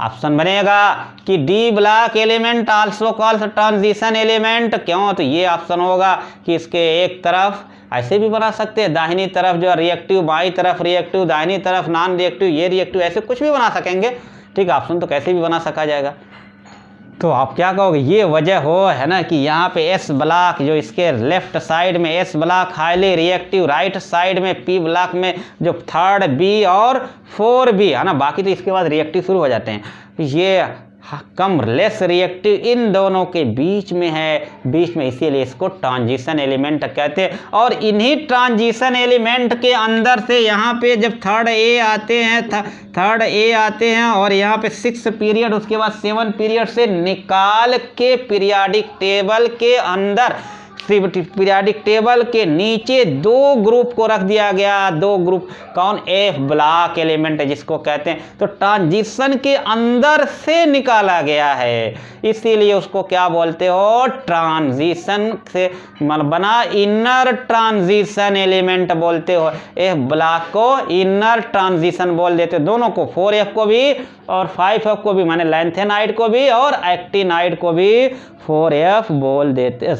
ऑप्शन बनेगा कि D block element also called transition element. क्यों, तो ये ऑप्शन होगा कि इसके एक तरफ ऐसे भी बना सकते हैं, दाहिनी तरफ जो रिएक्टिव, बाईं तरफ रिएक्टिव, दाहिनी तरफ नॉन रिएक्टिव, ये रिएक्टिव, ऐसे कुछ भी बना सकेंगे। ठीक है, ऑप्शन तो कैसे भी बना सका जाएगा। तो आप क्या कहोगे, ये वजह हो, है ना, कि यहाँ पे एस ब्लॉक जो इसके लेफ्ट साइड में S block highly reactive, right side में पी ब्लॉक में जो थर्ड बी और 4B, है ना, बाकी तो इसके बाद रिएक्टिव शुरू हो जाते हैं, ये कम लेस रिएक्टिव इन दोनों के बीच में है, बीच में, इसीलिए इसको ट्रांजिशन एलिमेंट कहते हैं। और इन्हीं ट्रांजिशन एलिमेंट के अंदर से यहाँ पे जब थर्ड ए आते हैं और यहाँ पे 6 पीरियड, उसके बाद 7 पीरियड से निकाल के पीरियाडिक टेबल के अंदर, पीरियाडिक टेबल के नीचे 2 ग्रुप को रख दिया गया, 2 ग्रुप, कौन, एफ ब्लॉक एलिमेंट है जिसको कहते हैं, तो ट्रांजिशन के अंदर से निकाला गया है, इसीलिए उसको क्या बोलते हो, ट्रांजिशन से बना इनर ट्रांजिशन एलिमेंट बोलते हो। एफ ब्लॉक को इनर ट्रांजिशन बोल देते हो, दोनों को, 4F को भी और 5F को भी, माने लैंथेनाइड को भी और एक्टिनाइड को भी 4F बोल देते,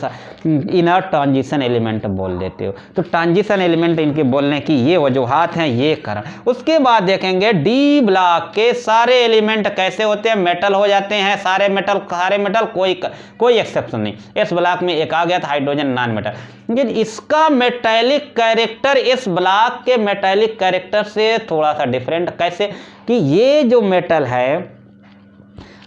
इनर ट्रांजिशन एलिमेंट बोल देते हो। तो ट्रांजिशन एलिमेंट इनके बोलने की ये वजूहात हैं, ये कारण। उसके बाद देखेंगे डी ब्लॉक के सारे एलिमेंट कैसे होते हैं, मेटल हो जाते हैं, सारे मेटल, कोई एक्सेप्शन नहीं। एस ब्लॉक में एक आ गया था हाइड्रोजन नॉन मेटल, लेकिन इसका मेटालिक कैरेक्टर इस ब्लॉक के मेटालिक कैरेक्टर से थोड़ा सा डिफरेंट। कैसे, कि ये जो मेटल है,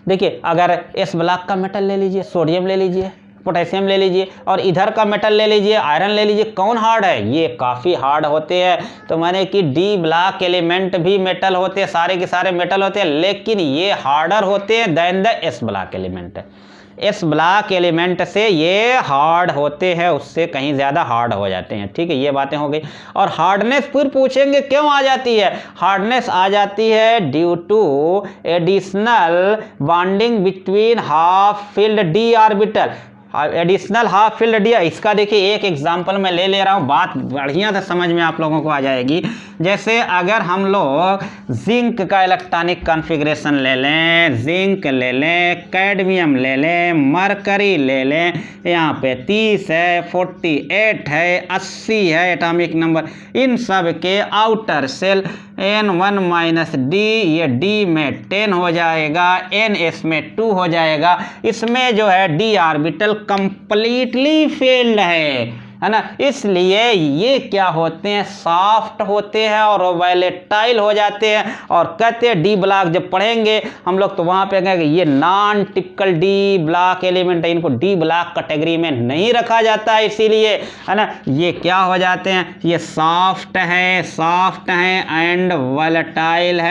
देखिए, अगर इस ब्लॉक का मेटल ले लीजिए, सोडियम ले लीजिए, पोटेशियम ले लीजिए, और इधर का मेटल ले लीजिए, आयरन ले लीजिए, कौन हार्ड है, ये काफ़ी हार्ड होते हैं। तो माने कि डी ब्लॉक एलिमेंट भी मेटल होते हैं, सारे के सारे मेटल होते हैं, लेकिन ये हार्डर होते हैं than the S block element. S block element से ये हार्ड होते हैं, उससे कहीं ज़्यादा हार्ड हो जाते हैं। ठीक है, ये बातें हो गई। और हार्डनेस फिर पूछेंगे क्यों आ जाती है, हार्डनेस आ जाती है due to additional bonding between half filled D orbital, additional half filled D. इसका देखिए एक एग्जांपल मैं ले रहा हूँ, बात बढ़िया से समझ में आप लोगों को आ जाएगी। जैसे अगर हम लोग जिंक का इलेक्ट्रॉनिक कॉन्फ़िगरेशन ले लें, जिंक ले लें, कैडमियम ले लें, मरकरी ले लें, यहाँ पे 30 है, 48 है, 80 है एटॉमिक नंबर, इन सब के आउटर सेल N1 - D, ये D में 10 हो जाएगा, NS में 2 हो जाएगा। इसमें जो है D ऑर्बिटल कंप्लीटली फेल्ड है ना, इसलिए ये क्या होते हैं, सॉफ्ट होते हैं और वैलेटाइल हो जाते हैं। और कहते हैं डी ब्लॉक जब पढ़ेंगे हम लोग तो वहाँ पे कहेंगे ये non typical D block element है, इनको डी ब्लॉक कैटेगरी में नहीं रखा जाता है, इसीलिए, है ना, ये क्या हो जाते हैं, ये सॉफ्ट है एंड वैलेटाइल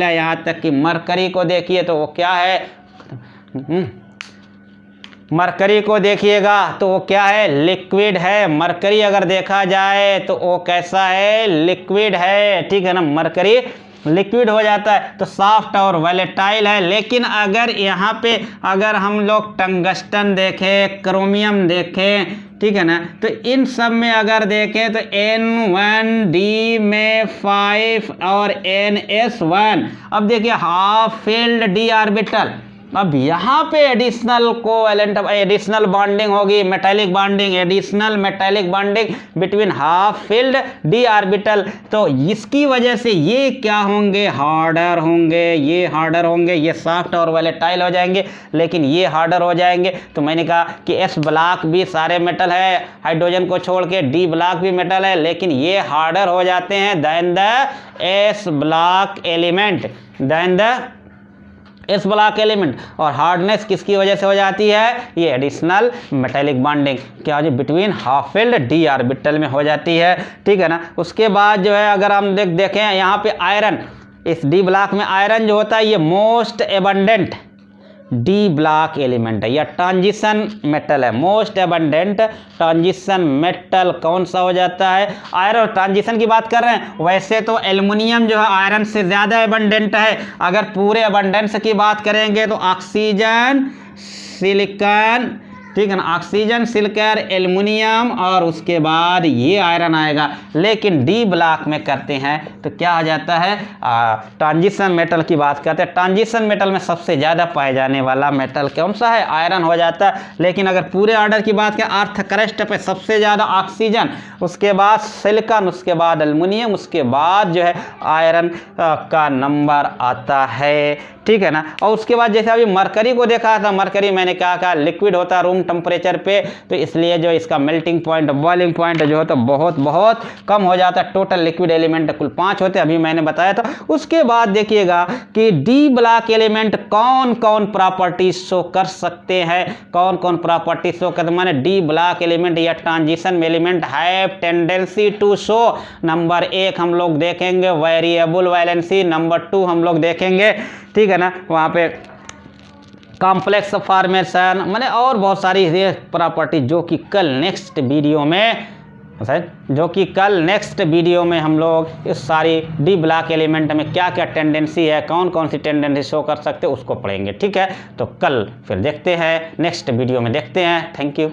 है, यहाँ तक कि मरकरी को देखिए तो वो क्या है, मरकरी को देखिएगा तो वो क्या है, लिक्विड है। मरकरी अगर देखा जाए तो वो कैसा है, लिक्विड है। ठीक है ना, मरकरी लिक्विड हो जाता है तो सॉफ्ट और वैलेटाइल है। लेकिन अगर यहाँ पे अगर हम लोग टंगस्टन देखें, क्रोमियम देखें, ठीक है ना, तो इन सब में अगर देखें तो N1D में 5 और NS1। अब देखिए हाफ फील्ड डी ऑर्बिटल, अब यहाँ पे एडिशनल बॉन्डिंग होगी, metallic bonding, additional metallic bonding between half filled D orbital. तो इसकी वजह से ये क्या होंगे, हार्डर होंगे, ये सॉफ्ट और वैलेटाइल हो जाएंगे, लेकिन ये हार्डर हो जाएंगे। तो मैंने कहा कि एस ब्लॉक भी सारे मेटल है, हाइड्रोजन को छोड़ के डी ब्लॉक भी मेटल है, लेकिन ये हार्डर हो जाते हैं than the S block element, than the S block element. और हार्डनेस किसकी वजह से हो जाती है, ये एडिशनल मेटेलिक बॉन्डिंग क्या हो between half filled D orbital में हो जाती है, ठीक है ना। उसके बाद जो है अगर हम देखें यहाँ पे आयरन, इस डी ब्लॉक में आयरन जो होता है ये most abundant D block element है या ट्रांजिशन मेटल है। मोस्ट एबंडेंट ट्रांजिशन मेटल कौन सा हो जाता है, आयरन। ट्रांजिशन की बात कर रहे हैं, वैसे तो एल्युमिनियम जो है आयरन से ज़्यादा एबंडेंट है। अगर पूरे एबंडेंस की बात करेंगे तो ऑक्सीजन, सिलिकॉन, ठीक है ना, ऑक्सीजन, सिलिकॉन, एल्युमिनियम और उसके बाद ये आयरन आएगा। लेकिन डी ब्लॉक में करते हैं तो क्या आ जाता है, ट्रांजिशन मेटल की बात करते हैं। ट्रांजिशन मेटल में सबसे ज़्यादा पाए जाने वाला मेटल कौन सा है, आयरन हो जाता है। लेकिन अगर पूरे ऑर्डर की बात करें, अर्थ क्रस्ट पे सबसे ज़्यादा ऑक्सीजन, उसके बाद सिलिकॉन, उसके बाद एल्युमिनियम, उसके बाद जो है आयरन का नंबर आता है, ठीक है ना। और उसके बाद जैसे अभी मरकरी को देखा था, मरकरी मैंने कहा लिक्विड होता है रूम टेम्परेचर पे, तो इसलिए जो इसका मेल्टिंग पॉइंट, बॉइलिंग पॉइंट जो है तो बहुत बहुत कम हो जाता है। टोटल लिक्विड एलिमेंट कुल 5 होते हैं, अभी मैंने बताया था। उसके बाद देखिएगा कि डी ब्लॉक एलिमेंट कौन कौन प्रॉपर्टीज शो कर सकते हैं, कौन कौन प्रॉपर्टीज शो करते, माने डी ब्लॉक एलिमेंट या transition element have tendency to show. Number 1 हम लोग देखेंगे वेरिएबल वैलेंसी, नंबर 2 हम लोग देखेंगे, ठीक है ना, वहाँ पे कॉम्प्लेक्स फॉर्मेशन, मैंने और बहुत सारी प्रॉपर्टी जो कि कल नेक्स्ट वीडियो में हम लोग इस सारी डी ब्लॉक एलिमेंट में क्या क्या टेंडेंसी है, कौन कौन सी टेंडेंसी शो कर सकते हैं उसको पढ़ेंगे, ठीक है। तो कल फिर देखते हैं, नेक्स्ट वीडियो में देखते हैं। Thank you.